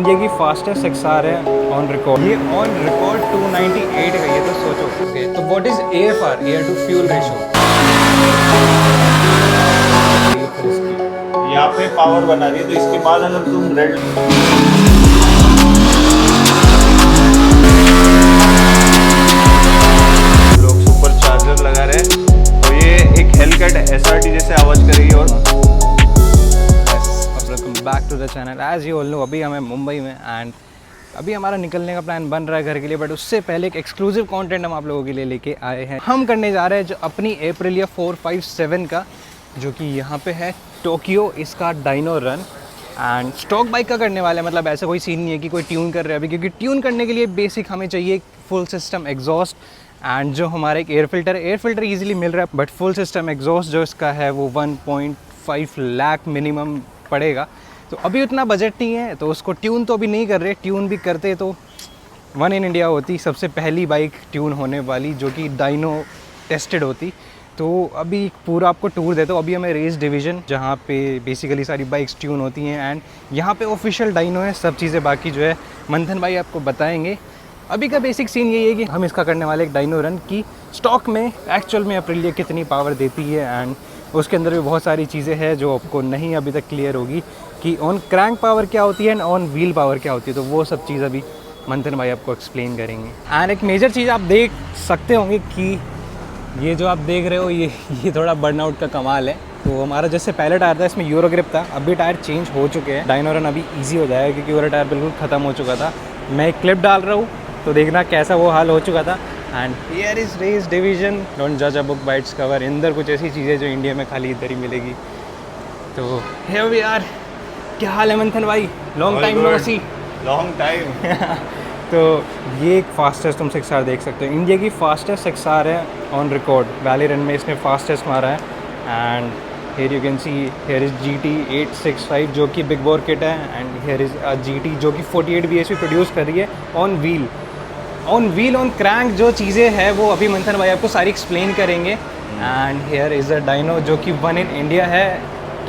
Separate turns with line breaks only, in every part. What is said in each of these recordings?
India की fastest XR है on record. ये ऑन रिकॉर्ड 298 का, ये तो सोचो। ओके, तो what is AFR, air to fuel ratio?
यहाँ पे पावर बना रही है, तो इसके बाद अगर तुम रेड लोग सुपर चार्जर लगा रहे हैं, तो ये एक हेलकट SRT जैसे आवाज करेगी। और
welcome back to the channel. As you all know, अभी हमें मुंबई में एंड अभी हमारा निकलने का प्लान बन रहा है घर के लिए, बट उससे पहले एक एक्सक्लूसिव कंटेंट हम आप लोगों के लिए लेके आए हैं। हम करने जा रहे हैं जो अपनी अप्रैलिया 457 का, जो कि यहाँ पे है टोक्यो, इसका dyno run. And stock bike का करने वाले हैं, मतलब ऐसा कोई सीन नहीं है कि कोई ट्यून कर रहे हैं अभी, क्योंकि ट्यून करने के लिए बेसिक हमें चाहिए फुल सिस्टम एग्जॉस्ट एंड जो हमारा एक एयर फिल्टर ईजिली मिल रहा है, बट फुल सिस्टम एग्जॉस्ट जो इसका है वो 1.5 लाख मिनिमम पड़ेगा। तो अभी उतना बजट नहीं है, तो उसको ट्यून तो अभी नहीं कर रहे। ट्यून भी करते तो वन इन इंडिया होती, सबसे पहली बाइक ट्यून होने वाली जो कि डाइनो टेस्टेड होती। तो अभी पूरा आपको टूर देता हूँ। अभी हमें रेस डिवीज़न, जहाँ पे बेसिकली सारी बाइक्स ट्यून होती हैं, एंड यहाँ पे ऑफिशियल डाइनो है। सब चीज़ें बाकी जो है मंथन भाई आपको बताएंगे। अभी का बेसिक सीन यही है कि हम इसका करने वाले एक डाइनो रन की स्टॉक में एक्चुअल में अप्रैलिया कितनी पावर देती है, एंड उसके अंदर भी बहुत सारी चीज़ें हैं जो आपको नहीं अभी तक क्लियर होगी कि ऑन क्रैंक पावर क्या होती है एंड ऑन व्हील पावर क्या होती है। तो वो सब चीज़ अभी मंथन भाई आपको एक्सप्लेन करेंगे। एंड एक मेजर चीज़ आप देख सकते होंगे कि ये जो आप देख रहे हो ये थोड़ा बर्नआउट का कमाल है। तो हमारा जैसे पहले टायर था, इसमें यूरो ग्रिप था, अभी टायर चेंज हो चुके हैं। डाइनो रन अभी ईजी हो जाएगा क्योंकि वो टायर बिल्कुल ख़त्म हो चुका था। मैं एक क्लिप डाल रहा हूँ तो देखना कैसा वो हाल हो चुका था। And here is race division, don't जज a book by its cover. इंदर कुछ ऐसी चीज़ें जो इंडिया में खाली इधर ही मिलेगी। तो हियर वी आर। क्या हाल है मंथन भाई? Long time no see.
Long time.
तो ये एक फास्टेस्ट तुम XR देख सकते हो, इंडिया की फास्टेस्ट XR है ऑन रिकॉर्ड। वैली रन में इसने फास्टेस्ट मारा है। And here you can see, here is GT 865 जो कि बिग बोर किट है, एंड हेयर इज़ GT जो कि 48 bhp प्रोड्यूस कर रही है ऑन व्हील। ऑन क्रैंक जो चीज़ें हैं वो अभी मंथन भाई आपको सारी एक्सप्लेन करेंगे। And here is a dyno जो कि वन इन इंडिया है।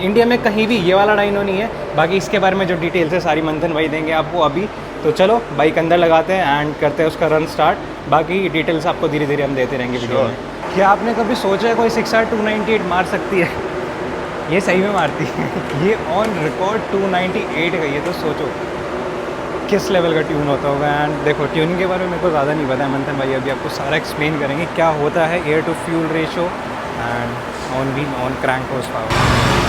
इंडिया में कहीं भी ये वाला डाइनो नहीं है। बाकी इसके बारे में जो डिटेल्स है सारी मंथन भाई देंगे आपको अभी। तो चलो बाइक अंदर लगाते हैं एंड करते हैं उसका रन स्टार्ट। बाकी डिटेल्स आपको धीरे धीरे हम देते रहेंगे वीडियो में। क्या आपने कभी सोचा है कोई 6R 298 मार सकती है? ये सही में मारती है। ये ऑन रिकॉर्ड 298 का, ये तो सोचो किस लेवल का ट्यून होता होगा। एंड देखो ट्यूनिंग के बारे में मेरे को ज़्यादा नहीं पता है, मंथन भाई अभी आपको सारा एक्सप्लेन करेंगे क्या होता है air to fuel ratio and on wheel on crank horsepower.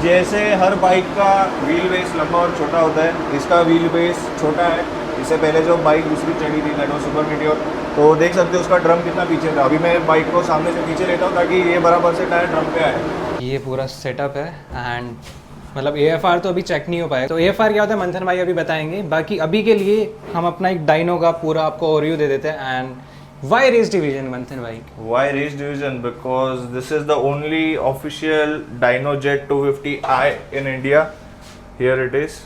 जैसे हर बाइक का व्हील बेस लंबा और छोटा होता है, इसका व्हील बेस छोटा है। इससे पहले जो बाइक दूसरी चढ़ी थी डाइनो सुपर मीटियोर, तो देख सकते हो उसका ड्रम कितना पीछे था। अभी मैं बाइक को सामने से पीछे लेता हूँ ताकि ये बराबर से टायर ड्रम पे आए।
ये पूरा सेटअप है एंड मतलब AFR तो अभी चेक नहीं हो पाया। तो AFR क्या होता है मंथन भाई अभी बताएंगे। बाकी अभी के लिए हम अपना एक डाइनो का पूरा आपको ओवरव्यू दे देते हैं। एंड why race division, मंथन भाई?
Why race division? Because this is the only official Dynojet 250i in India. Here it is.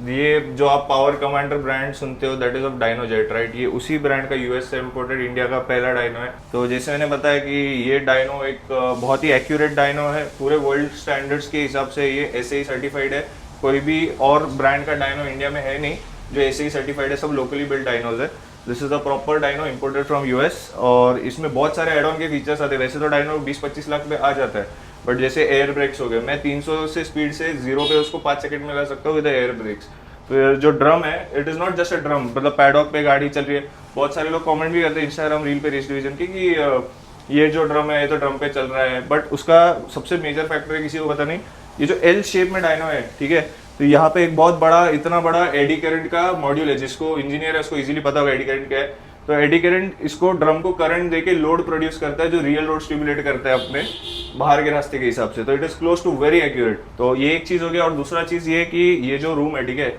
ये जो आप पावर कमांडर ब्रांड सुनते हो, दैट इज ऑफ डाइनोजेट, राइट? ये उसी ब्रांड का US से इम्पोर्टेड इंडिया का पहला डाइनो है। तो जैसे मैंने बताया कि ये डाइनो एक बहुत ही एक्यूरेट डाइनो है। पूरे वर्ल्ड स्टैंडर्ड्स के हिसाब से ये SAE सर्टिफाइड है। कोई भी और ब्रांड का डाइनो इंडिया में है नहीं जो SAE सर्टिफाइड है, सब लोकली बिल्ड डाइनोज है। This is the proper dyno imported from US, और इसमें बहुत सारे एड ऑन के फीचर्स आते हैं। वैसे तो डाइनो 20-25 लाख पे आ जाता है, बट जैसे एयर ब्रेक्स हो गए, मैं 300 से स्पीड से 0 पे उसको 5 सेकंड में ला सकता हूँ विद एयर ब्रेक्स। तो जो ड्रम है, it is not just a drum, मतलब पैडॉक पे गाड़ी चल रही है। बहुत सारे लोग कमेंट भी करते हैं इंस्टाग्राम रील पे रेस डिवीजन की कि ये जो ड्रम है ये तो ड्रम पे चल रहा है, बट उसका सबसे मेजर फैक्टर है, किसी को पता नहीं, ये जो L शेप में डाइनो है, ठीक है, तो यहाँ पे एक बहुत बड़ा, इतना बड़ा एडी करंट का मॉड्यूल है। जिसको इंजीनियर है उसको इजीली पता होगा एडी करंट क्या है। तो एडी करंट इसको ड्रम को करंट देके लोड प्रोड्यूस करता है, जो रियल लोड स्टिमुलेट करता है अपने बाहर के रास्ते के हिसाब से। तो it is close to very accurate. तो ये एक चीज हो गया। और दूसरा चीज ये कि ये जो रूम है, ठीक है,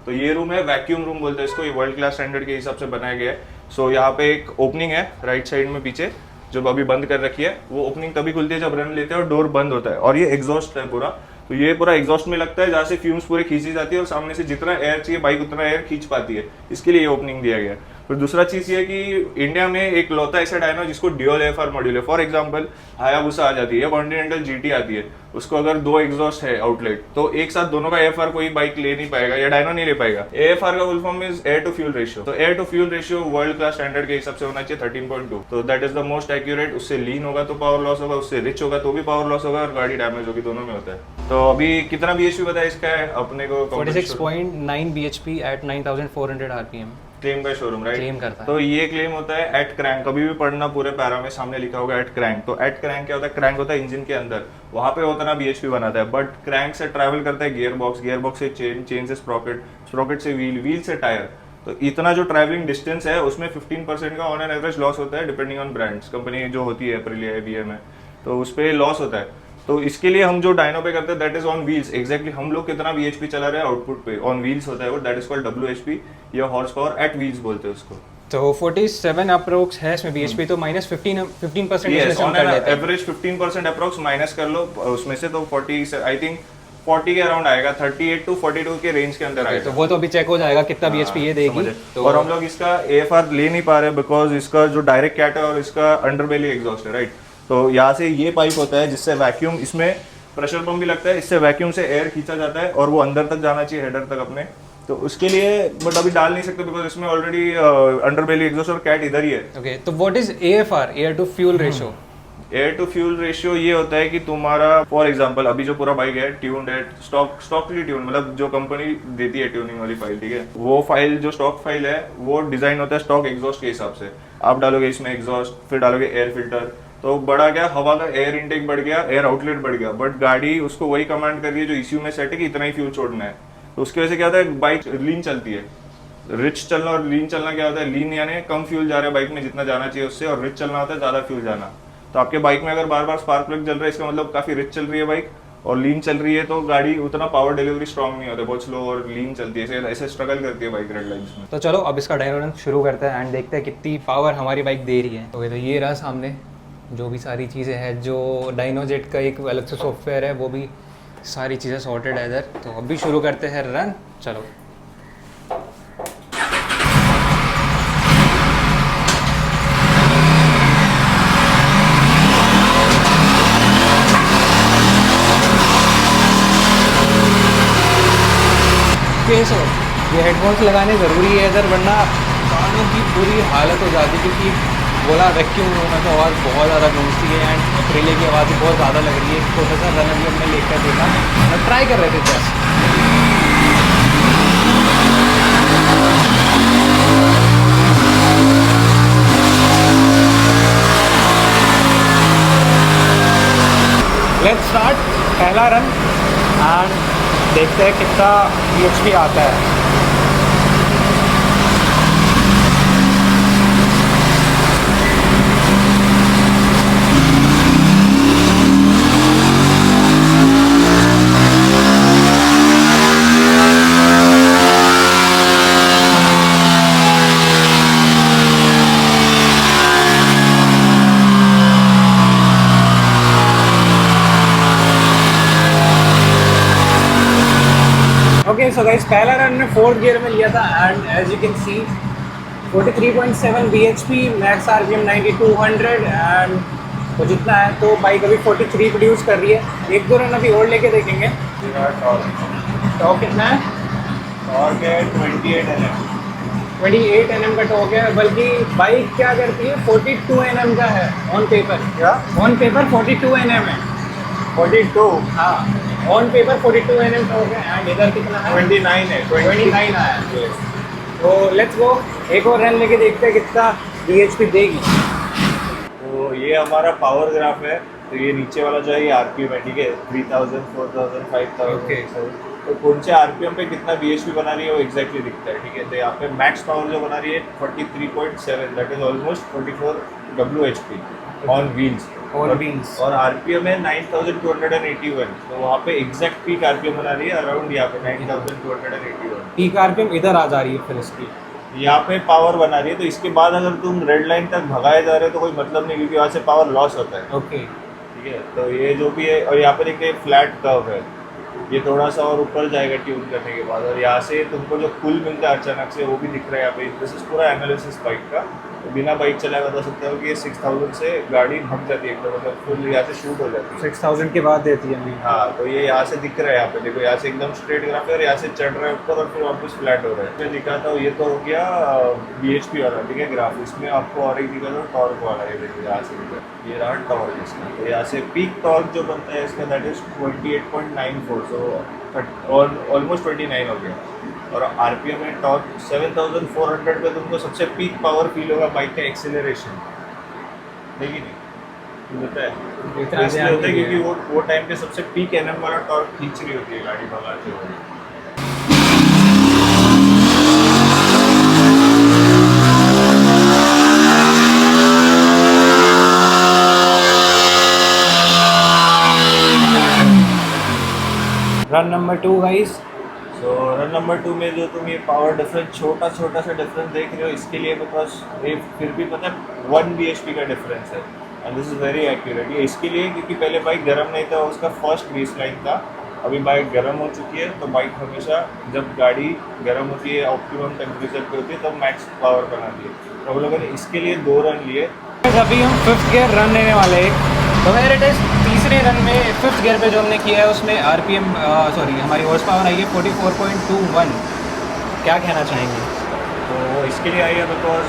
तो ये रूम है वैक्यूम रूम बोलते हैं इसको। ये वर्ल्ड क्लास स्टैंडर्ड के हिसाब से बनाया गया है। सो यहाँ पे एक ओपनिंग है राइट साइड में पीछे, जो अभी बंद कर रखी है। वो ओपनिंग तभी खुलती है जब रन लेते हैं और डोर बंद होता है। और ये एग्जॉस्ट है पूरा, तो ये पूरा एग्जॉस्ट में लगता है जहाँ से फ्यूम्स पूरे खींची जाती है, और सामने से जितना एयर चाहिए बाइक उतना एयर खींच पाती है, इसके लिए ये ओपनिंग दिया गया है। फिर दूसरा चीज़ ये कि इंडिया में एक लौता ऐसा डायनो जिसको ड्यूअल एएफआर मॉड्यूल है। फॉर एग्जांपल हायाबुसा आ जाती है, कॉन्टिनेंटल जीटी आती है, उसको अगर 2 एग्जॉस्ट है आउटलेट, तो एक साथ दोनों का एएफआर कोई बाइक ले नहीं पाएगा या डायनो नहीं ले पाएगा। एएफआर का full form is air to fuel ratio. तो air to fuel ratio world class standard के हिसाब से होना चाहिए 13.2। तो that is the most accurate. उससे लीन होगा तो पावर लॉस होगा, उससे रिच होगा तो भी पावर लॉस होगा, और गाड़ी डैमेज होगी, दोनों में होता है। तो अभी कितना बीएचपी बताया इसका है अपने को?
46.9 bhp at 9400 rpm
क्लेम का शोरूम, राइट?
क्लेम करता है।
तो ये क्लेम होता है एट क्रैंक। कभी भी पढ़ना, पूरे पैरा में सामने लिखा होगा एट क्रैंक। तो एट क्रैंक क्या होता है? क्रैंक होता है इंजन के अंदर, वहां पे उतना बीएचपी बनाता है, बट क्रैंक से ट्रैवल करता है गियर बॉक्स, गियर बॉक्स से चेन, चेन से स्प्रॉकेट, स्प्रॉकेट से व्हील, व्हील से टायर। तो इतना जो ट्रैवलिंग डिस्टेंस है उसमें 15% का ऑन एन एवरेज लॉस होता है, डिपेंडिंग ऑन ब्रांड्स। कंपनी जो होती है एप्रिलिया, बीएम है, तो उस पर लॉस होता है। तो इसके लिए हम जो डायनो पे करते हैं that is on wheels. Exactly हम लोग कितना बीएचपी चला रहे हैं आउटपुट पे, ऑन व्हील्स होता है वो, दैट इज कॉल्ड डब्ल्यूएचपी या हॉर्स पावर एट व्हील्स बोलते हैं उसको।
तो 47 अप्रोक्स है इसमें बीएचपी, तो minus 15%
yes, on average 15% approx minus कर लो उसमें से, तो 40 आई थिंक 40 के अराउंड आएगा, 38 टू 42 के रेंज के अंदर आएगा।
तो वो तो अभी चेक हो जाएगा कितना बीएचपी ये देगी।
तो और हम लोग इसका एएफआर ले नहीं पा रहे बिकॉज इसका जो डायरेक्ट कैट है और इसका अंडरबेली एग्जॉस्ट है, राइट? तो यहाँ से ये पाइप होता है जिससे वैक्यूम, इसमें प्रेशर पंप भी लगता है, इससे वैक्यूम से एयर खींचा जाता है और वो अंदर तक जाना चाहिए हेडर तक अपने। तो उसके लिए बट अभी डाल नहीं सकते बिकॉज इसमें ऑलरेडी अंडरबेली एग्जॉस्ट और कैट इधर ही है।
ओके, तो what is AFR, air to fuel ratio?
Air to fuel ratio ये होता है कि तुम्हारा फॉर एग्जांपल अभी जो पूरा बाइक है ट्यून्ड है, स्टॉकली ट्यून, मतलब जो कंपनी देती है ट्यूनिंग वाली फाइल, ठीक है, वो फाइल जो स्टॉक फाइल है वो डिजाइन होता है स्टॉक एग्जॉस्ट के हिसाब से। आप डालोगे इसमें एग्जॉस्ट, फिर डालोगे एयर फिल्टर, तो बढ़ा गया हवा का, एयर इनटेक बढ़ गया, एयर आउटलेट बढ़ गया, बट गाड़ी उसको वही कमांड कर रही है जो ईसीयू में सेट है कि इतना ही फ्यूल छोड़ना है। तो उसकी वजह से क्या होता है, बाइक लीन चलती है। रिच चलना और लीन चलना क्या होता है? लीन यानी कम फ्यूल जा रहा है बाइक में जितना जाना चाहिए उससे, और रिच चलना होता है ज्यादा फ्यूल जाना। तो आपके बाइक में अगर बार बार स्पार्क प्लग जल रहा है, इसका मतलब काफी रिच चल रही है बाइक, और लीन चल रही है तो गाड़ी उतना पावर डिलीवरी स्ट्रॉन्ग नहीं होता, बहुत स्लो और लीन चलती है, ऐसे स्ट्रगल करती है बाइक रेड लाइन्स में।
तो चलो अब इसका डायनो रन शुरू करते हैं एंड देखते हैं कितनी पावर हमारी बाइक दे रही है। तो ये रहा सामने जो भी सारी चीज़ें हैं, जो डायनोजेट का एक अलग से सॉफ्टवेयर है, वो भी सारी चीज़ें सॉर्टेड है इधर। तो अभी शुरू करते हैं रन, चलो। सो ये हेडफोन्स लगाने ज़रूरी है इधर, वरना कानों की पूरी हालत हो जाती है, क्योंकि बोला वैक्यूम में तो आवाज़ बहुत ज़्यादा गूंजती है एंड एप्रिलिया की आवाज़ भी बहुत ज़्यादा लग रही है। एक छोटा सा रन अभी हमने लेकर देखा और ट्राई कर रहे थे जस्ट। लेट्स स्टार्ट पहला रन एंड देखते हैं कितना बीएचपी आता है। ओके सो गाइस, पहला रन में 4th गियर में लिया था and as you can see 43.7 bhp, max RPM 9200 and वो जितना है, तो बाइक अभी 43 प्रोड्यूस कर रही है। एक दो रन अभी और लेके देखेंगे। टॉर्क कितना है?
टॉर्क है 28 Nm।
28 Nm का टॉर्क है, बल्कि बाइक क्या करती है 42 Nm का है ऑन पेपर।
क्या
ऑन पेपर 42 Nm है।
42?
हाँ, ऑन पेपर 42 Nm टॉर्क है एंड इधर कितना है?
29 है।
29 आया है। तो लेट्स गो, एक और रन लेके देखते हैं कितना बीएचपी देगी।
तो ये हमारा पावर ग्राफ है। तो ये नीचे वाला जो है ये आरपीएम है, ठीक है, 3000, 4000, 5000।
Okay.
तो कौन से आरपीएम पे कितना बीएचपी बना रही है वो एग्जैक्टली दिखता है, ठीक है। तो यहाँ पे मैक्स पावर जो बना रही है 43.7, that is almost 44 WHP on wheels. और आरपीएम है 9281, तो वहाँ पे एग्जैक्ट पीक आरपीएम बना रही है अराउंड यहाँ पे 9281।
पीक आरपीएम इधर आ जा रही है फिर इसकी,
यहाँ पे पावर बना रही है। तो इसके बाद अगर तुम रेड लाइन तक भगाए जा रहे हो तो कोई मतलब नहीं, क्योंकि वहाँ से पावर लॉस होता है।
ओके
ठीक है, तो ये जो भी है, और यहाँ पर एक फ्लैट कर्व है, ये थोड़ा सा और ऊपर जाएगा ट्यून करने के बाद, और यहाँ से तुमको जो पुल मिलता है अचानक से वो भी दिख रहा है यहाँ पे। दिस इज पूरा एनालिसिस बाइक का। तो बिना बाइक चलाए बता सकते हो कि ये 6000 से गाड़ी भग जाती है एकदम, मतलब फुल यहाँ से शूट हो जाती है।
6000 के बाद देती है अभी।
हाँ, तो ये यहाँ से दिख रहा है, यहाँ पे देखो, यहाँ से एकदम स्ट्रेट ग्राफ है और यहाँ से चढ़ रहा है ऊपर और फिर वापस फ्लैट हो रहा है। मैं दिखाता हूँ, ये तो हो गया BHP वाला, ठीक है, ग्राफ। इसमें आपको और एक दिखाता हूँ टॉर्क वाला, ये देखो यहाँ से दिखा, ये रहा टॉर्क इसका। तो यहाँ से पीक टॉर्क जो बनता है इसका दैट इज 28.94, सो ऑलमोस्ट 29 हो गया। और RPM में टॉर्क 7400 पे तुमको सबसे पीक पावर फील होगा बाइक का एक्सेलरेशन, देखिए नहीं होता है,
इतना
इसलिए
ध्यान
होता है
नहीं
क्योंकि वो टाइम पे सबसे पीक NM वाला टॉर्क खींच रही होती है गाड़ी भगाते हुए।
Run number 2 guys.
So run number 2 में जो तुम ये पावर डिफरेंस छोटा सा डिफरेंस देख रहे हो, इसके लिए बिकॉज ये फिर भी पता है 1 bhp का डिफरेंस है, and this is very accurate. ये इसके लिए क्योंकि पहले बाइक गर्म नहीं था, उसका फर्स्ट बेस लाइन था। अभी बाइक गर्म हो चुकी है, तो बाइक हमेशा जब गाड़ी गर्म होती है, ऑप्टिमम टेम्परेचर पे होती है, तब मैक्स पावर बनाती है। तो हम लोगों ने इसके लिए 2 रन लिए।
अभी हम 5th गियर रन लेने वाले हैं। तो मेरे टेस्ट तीसरे रन में 5th गियर पे जो हमने किया है उसमें हमारी हॉर्स पावर आई है 44.21। क्या कहना चाहेंगे?
तो इसके लिए आई है बिकॉज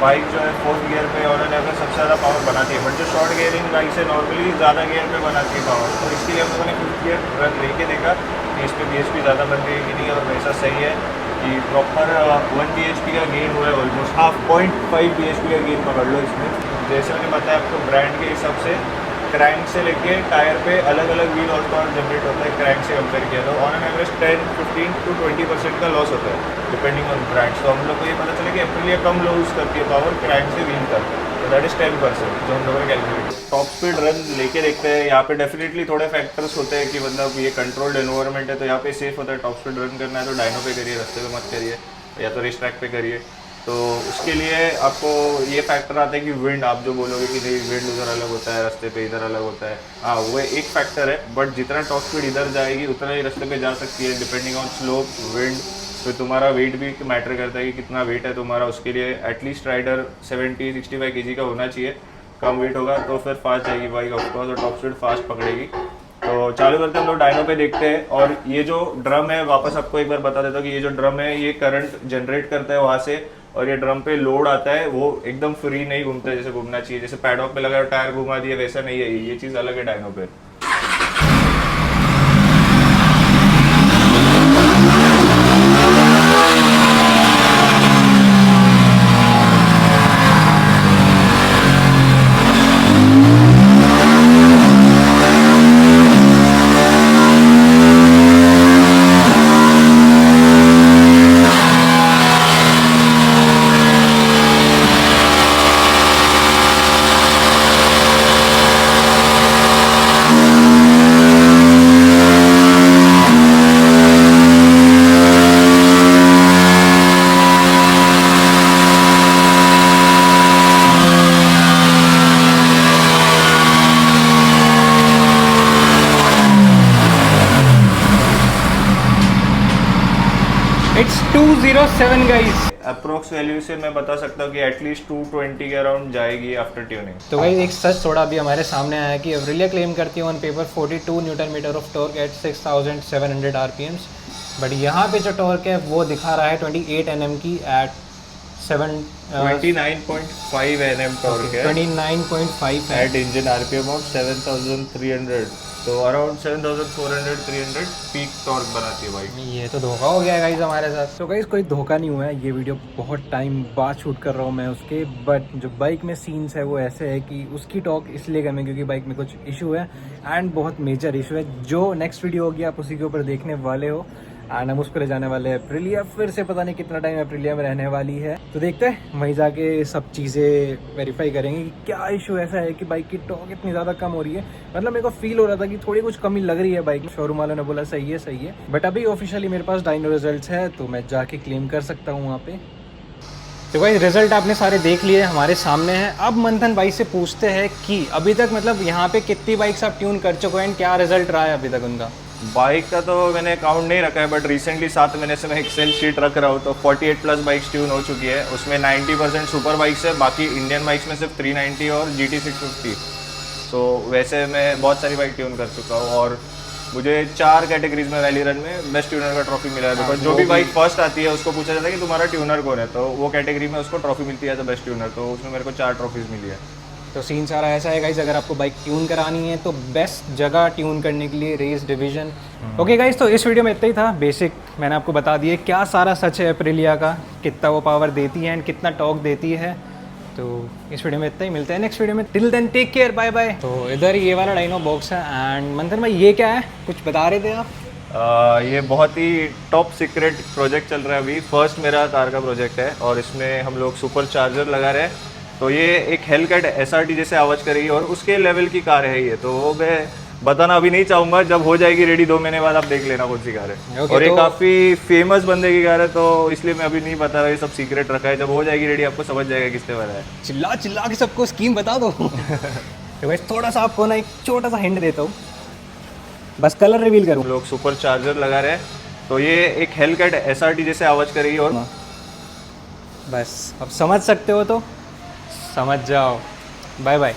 बाइक जो है 4th गियर पे उन्होंने अगर सबसे ज़्यादा पावर बनाती है, बट जो शॉर्ट गियरिंग बाइक से नॉर्मली ज़्यादा गियर पे बनाती है पावर। तो इसके लिए हम लोगों ने 5th गियर रन लेके देखा कि इस पर BHP ज़्यादा बन रही है कि नहीं, और वैसा सही है कि प्रॉपर 1 bhp का गेन हुआ है, ऑलमोस्ट 0.5 bhp का गेन पकड़ लो इसमें। जैसे मैंने बताया आपको, ब्रांड के हिसाब से क्रैंक से लेके टायर पे अलग अलग व्हील हॉर्स पावर जनरेट होता है क्रैंक से कंपेयर किया तो ऑन एन एवरेज 10-15 to 20% का लॉस होता है डिपेंडिंग ऑन ब्रांड। तो हम लोग को ये पता चला कि एप्रिलिया कम लूज करती है पावर क्रैंक से व्हील तक, तो दैट इज 10% जो हम लोगों ने कैलकुलेट। टॉप स्पीड रन लेके देखते हैं। यहाँ पे डेफिनेटली थोड़े फैक्टर्स होते हैं कि मतलब ये कंट्रोल्ड एनवायरनमेंट है, तो यहाँ पे सेफ होता है। टॉप स्पीड रन करना है तो डायनो पे करिए, रास्ते पे मत करिए, या तो रेस ट्रैक पे करिए। तो उसके लिए आपको ये फैक्टर आता है कि विंड, आप जो बोलोगे कि नहीं विंड उधर अलग होता है, रास्ते पे इधर अलग होता है, हाँ वो एक फैक्टर है। बट जितना टॉप स्पीड इधर जाएगी उतना ही रास्ते पे जा सकती है, डिपेंडिंग ऑन स्लोप, विंड। फिर तुम्हारा वेट भी मैटर करता है कि कितना वेट है तुम्हारा। उसके लिए एटलीस्ट राइडर 70-65 kg का होना चाहिए। कम वेट होगा तो फिर फास्ट जाएगी बाइक ऑफकोर्स, और टॉप स्पीड फास्ट पकड़ेगी। तो चालू करते हैं हम लोग डायनो पे देखते हैं। और ये जो ड्रम है, वापस आपको एक बार बता देता हूँ कि ये जो ड्रम है ये करंट जनरेट करता है वहाँ से, और ये ड्रम पे लोड आता है, वो एकदम फ्री नहीं घूमता है जैसे घूमना चाहिए। जैसे पैडॉक पे लगा टायर घुमा दिया वैसा नहीं है, ये चीज़ अलग है डायनो पे।
It's 207 guys.
अप्रोक्स वैल्यू से मैं बता सकता हूँ कि एटलीस्ट 220 के अराउंड जाएगी आफ्टर ट्यूनिंग।
तो गाइस एक सच थोड़ा अभी हमारे सामने आया कि एवरेलिया क्लेम करती है on paper 42 newton meter of torque at 6700 RPMs, but यहाँ पे जो टॉर्क है वो दिखा रहा है 28 Nm की एट
29.5 Nm टॉर्क है,
29.5 है
एट इंजन RPM ऑफ 7300, तो अराउंड 7400-300 पीक टॉर्क बनाती है बाइक।
ये तो धोखा हो गया गाइस हमारे साथ। तो गाइस कोई धोखा नहीं हुआ है, ये वीडियो बहुत टाइम बाद शूट कर रहा हूँ मैं उसके, बट जो बाइक में सीन्स है वो ऐसे है कि उसकी टॉक इसलिए कम है क्योंकि बाइक में कुछ इशू है, एंड बहुत मेजर इशू है। जो नेक्स्ट वीडियो होगी आप उसी के ऊपर देखने वाले हो, एंड हम उस पर जाने वाले हैं एप्रिलिया। फिर से पता नहीं कितना टाइम एप्रिलिया में रहने वाली है, तो देखते हैं वहीं जाके सब चीज़ें वेरीफाई करेंगे कि क्या इशू ऐसा है कि बाइक की टॉक इतनी ज़्यादा कम हो रही है। मतलब मेरे को फील हो रहा था कि थोड़ी कुछ कमी लग रही है बाइक में, शोरूम वालों ने बोला सही है, बट अभी ऑफिशियली मेरे पास डायनो रिजल्ट्स है तो मैं जाके क्लेम कर सकता हूँ वहाँ पे। तो भाई रिजल्ट आपने सारे देख लिए, हमारे सामने हैं। अब मंथन भाई से पूछते हैं कि अभी तक मतलब यहाँ पे कितनी बाइक्स आप ट्यून कर चुके हैं, क्या रिजल्ट रहा है अभी तक उनका।
बाइक का तो मैंने काउंट नहीं रखा है, बट रिसेंटली 7 महीने से मैं एक्सेल शीट रख रहा हूँ, तो 48 प्लस बाइक्स ट्यून हो चुकी है। उसमें 90% सुपर बाइक्स है, बाकी इंडियन बाइक्स में सिर्फ 390 और GT 650। तो वैसे मैं बहुत सारी बाइक ट्यून कर चुका हूँ, और मुझे 4 कैटेगरीज में वैली रन में बेस्ट ट्यूनर का ट्रॉफी मिला है। बिकॉज जो भी बाइक फर्स्ट आती है उसको पूछा जाता है कि तुम्हारा ट्यूनर कौन है, तो वो कैटेगरी में उसको ट्रॉफी मिलती है एज अ बेस्ट ट्यूनर। तो उसमें मेरे को 4 ट्रॉफीज मिली है।
तो सीन सारा ऐसा है गाइज, अगर आपको बाइक ट्यून करानी है तो बेस्ट जगह ट्यून करने के लिए रेस डिवीजन। ओके गाइज, तो इस वीडियो में इतना ही था। बेसिक मैंने आपको बता दिया क्या सारा सच है एप्रिलिया का, कितना वो पावर देती है एंड कितना टॉर्क देती है। तो इस वीडियो में इतना ही, मिलते हैं नेक्स्ट वीडियो में। Till then take care, bye bye. तो इधर ये वाला डायनो बॉक्स है एंड मंथन भाई ये क्या है, कुछ बता रहे थे आप?
ये बहुत ही टॉप सीक्रेट प्रोजेक्ट चल रहा है अभी। फर्स्ट मेरा कार का प्रोजेक्ट है, और इसमें हम लोग सुपर चार्जर लगा रहे हैं। तो ये एक हेलकट SRT जैसे आवाज़ करेगी, और उसके लेवल की कार है ये। तो वो मैं बताना अभी नहीं चाहूँगा, जब हो जाएगी रेडी 2 महीने बाद आप देख लेना कौन सी कार है।
Okay,
और ये
तो
काफ़ी फेमस बंदे की कार है, तो इसलिए मैं अभी नहीं बता रहा, ये सब सीक्रेट रखा है। जब हो जाएगी रेडी आपको समझ जाएगा किसने वाला है।
चिल्ला चिल्ला के सबको स्कीम बता दो। तो गाइस थोड़ा सा आपको ना एक छोटा सा हिंट देता हूँ, बस कलर रिवील करूँ।
हम लोग सुपर चार्जर लगा रहे हैं, तो ये एक हेलकट SRT जैसे आवाज़ करेगी। और
बस अब समझ सकते हो तो समझ जाओ। Bye bye.